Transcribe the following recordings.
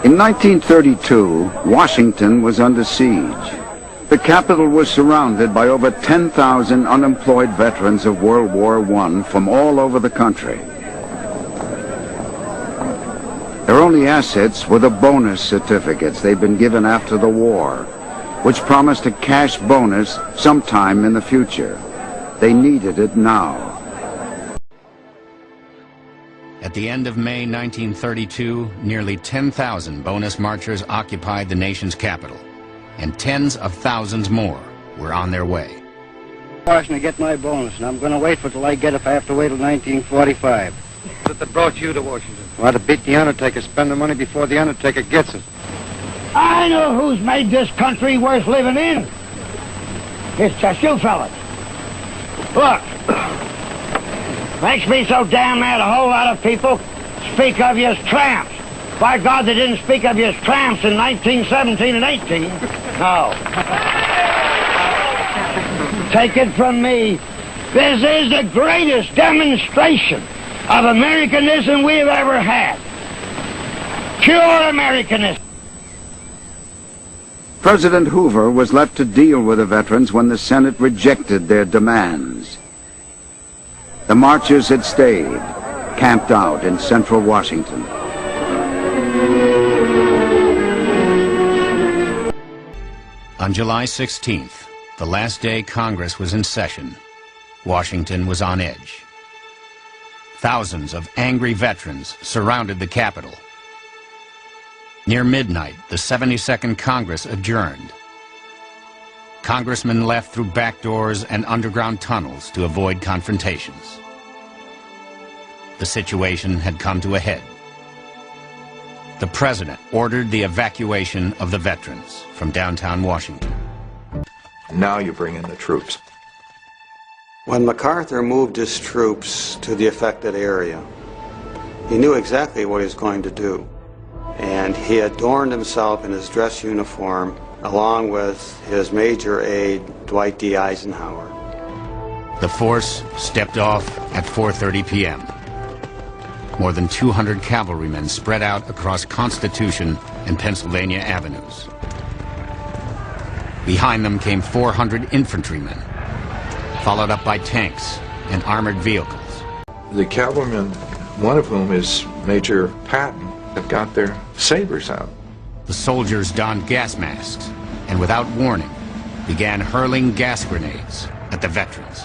In 1932, Washington was under siege. The capital was surrounded by over 10,000 unemployed veterans of World War I from all over the country. Their only assets were the bonus certificates they'd been given after the war, which promised a cash bonus sometime in the future. They needed it now. At the end of May 1932, nearly 10,000 bonus marchers occupied the nation's capital, and tens of thousands more were on their way. Washington to get my bonus, and I'm going to wait for it till I get it if I have to wait till 1945. What that brought you to Washington? Well, to beat the Undertaker, spend the money before the Undertaker gets it. I know who's made this country worth living in. It's just you fellas. Look, makes me so damn mad a whole lot of people speak of you as tramps. By God, they didn't speak of you as tramps in 1917 and 18. No. Take it from me, this is the greatest demonstration of Americanism we've ever had. Pure Americanism. President Hoover was left to deal with the veterans when the Senate rejected their demands. The marchers had stayed, camped out in central Washington. On July 16th, the last day Congress was in session, Washington was on edge. Thousands of angry veterans surrounded the Capitol. Near midnight, the 72nd Congress adjourned. Congressmen left through back doors and underground tunnels to avoid confrontations. The situation had come to a head. The president ordered the evacuation of the veterans from downtown Washington. Now you bring in the troops. When MacArthur moved his troops to the affected area, he knew exactly what he was going to do. And he adorned himself in his dress uniform along with his major aide, Dwight D. Eisenhower. The force stepped off at 4:30 p.m. More than 200 cavalrymen spread out across Constitution and Pennsylvania avenues. Behind them came 400 infantrymen, followed up by tanks and armored vehicles. The cavalrymen, one of whom is Major Patton, have got their sabers out. The soldiers donned gas masks and without warning began hurling gas grenades at the veterans.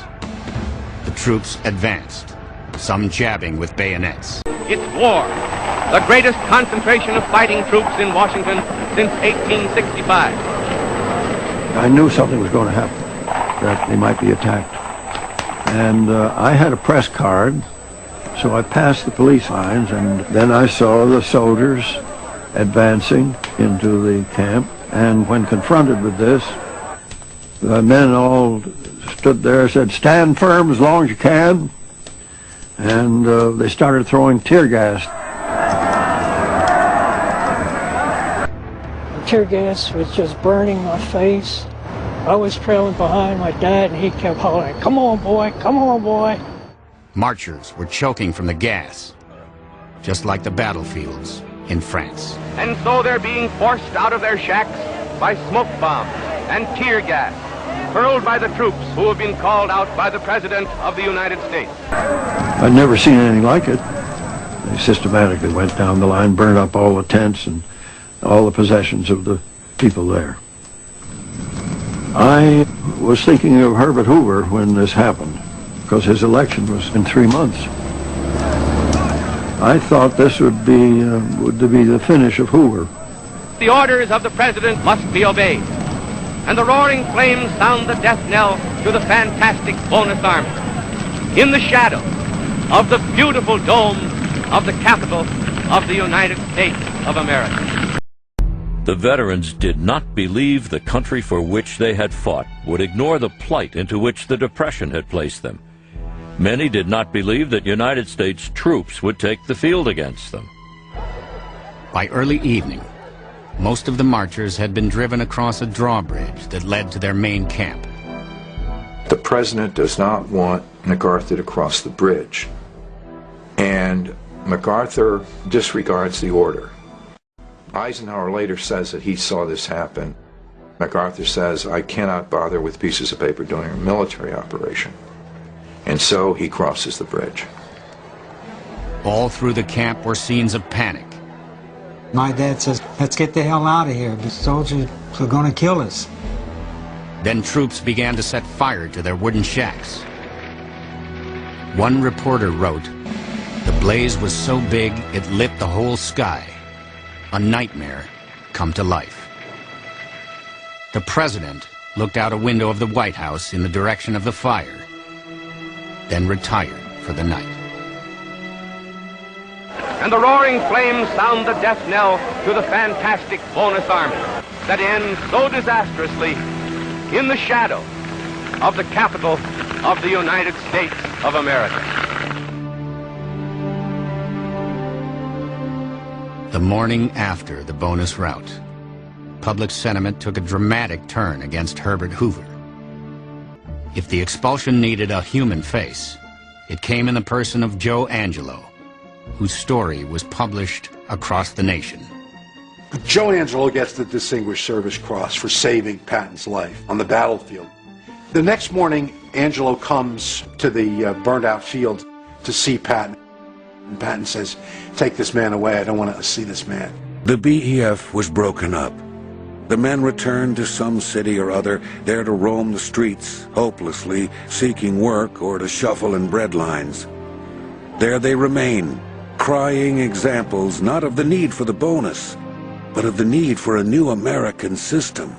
The troops advanced, some jabbing with bayonets. It's war, the greatest concentration of fighting troops in Washington since 1865. I knew something was going to happen, that they might be attacked. And I had a press card, so I passed the police lines, and then I saw the soldiers advancing into the camp. And when confronted with this, the men all stood there and said, "Stand firm as long as you can." And they started throwing tear gas. The tear gas was just burning my face. I was trailing behind my dad, and he kept hollering, "Come on, boy, come on, boy." Marchers were choking from the gas, just like the battlefields in France. And so they're being forced out of their shacks by smoke bombs and tear gas, hurled by the troops who have been called out by the President of the United States. I'd never seen anything like it. They systematically went down the line, burned up all the tents and all the possessions of the people there. I was thinking of Herbert Hoover when this happened, because his election was in 3 months. I thought this would be the finish of Hoover. The orders of the President must be obeyed, and the roaring flames sound the death knell to the fantastic bonus army. In the shadow of the beautiful dome of the Capitol of the United States of America. The veterans did not believe the country for which they had fought would ignore the plight into which the Depression had placed them. Many did not believe that United States troops would take the field against them. By early evening, most of the marchers had been driven across a drawbridge that led to their main camp. The president does not want MacArthur to cross the bridge, and MacArthur disregards the order. Eisenhower later says that he saw this happen. MacArthur says, I cannot bother with pieces of paper during a military operation. And so he crosses the bridge. All through the camp were scenes of panic. My dad says, let's get the hell out of here. The soldiers are going to kill us. Then troops began to set fire to their wooden shacks. One reporter wrote, the blaze was so big it lit the whole sky. A nightmare come to life. The president looked out a window of the White House in the direction of the fire, then retired for the night. And the roaring flames sound the death knell to the fantastic bonus army that ends so disastrously in the shadow of the capital of the United States of America. The morning after the bonus rout, public sentiment took a dramatic turn against Herbert Hoover. If the expulsion needed a human face, it came in the person of Joe Angelo, whose story was published across the nation. Joe Angelo gets the Distinguished Service Cross for saving Patton's life on the battlefield. The next morning, Angelo comes to the burned-out field to see Patton. And Patton says, take this man away, I don't want to see this man. The BEF was broken up. The men returned to some city or other, there to roam the streets, hopelessly seeking work or to shuffle in bread lines. There they remain, crying examples not of the need for the bonus, but of the need for a new American system.